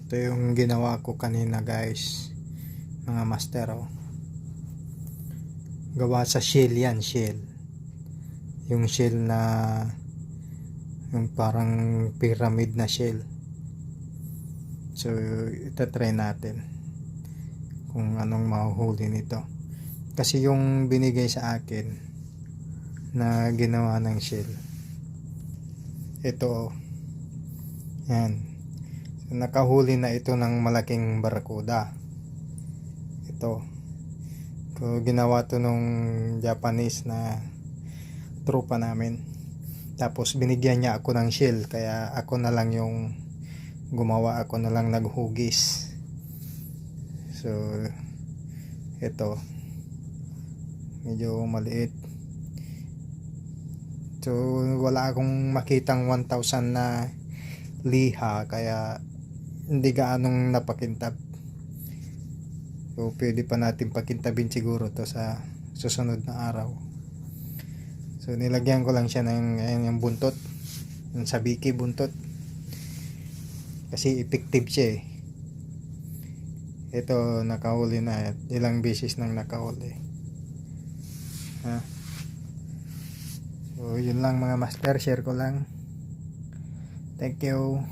Ito yung ginawa ko kanina guys, mga master. Gawa sa shell yan, shell. Yung shell na yung parang pyramid na shell. So itatry natin kung anong mahuhuli nito. Kasi yung binigay sa akin na ginawa ng shell, ito yan. So, nakahuli na ito ng malaking barakuda. Ito. So, ginawa to nung Japanese na tropa namin. Tapos binigyan niya ako ng shell, kaya ako na lang yung gumawa, ako na lang naghugis. So ito medyo maliit. So wala akong makitang 1,000 na liha, kaya hindi gaanong napakintab. So pwede pa natin pakintabin siguro to sa susunod na araw. So nilagyan ko lang siya ng yung buntot, yung sabiki buntot, kasi effective siya eh. Ito nakahuli na, ilang beses nang nakahuli. So yun lang mga master, share ko lang. Thank you.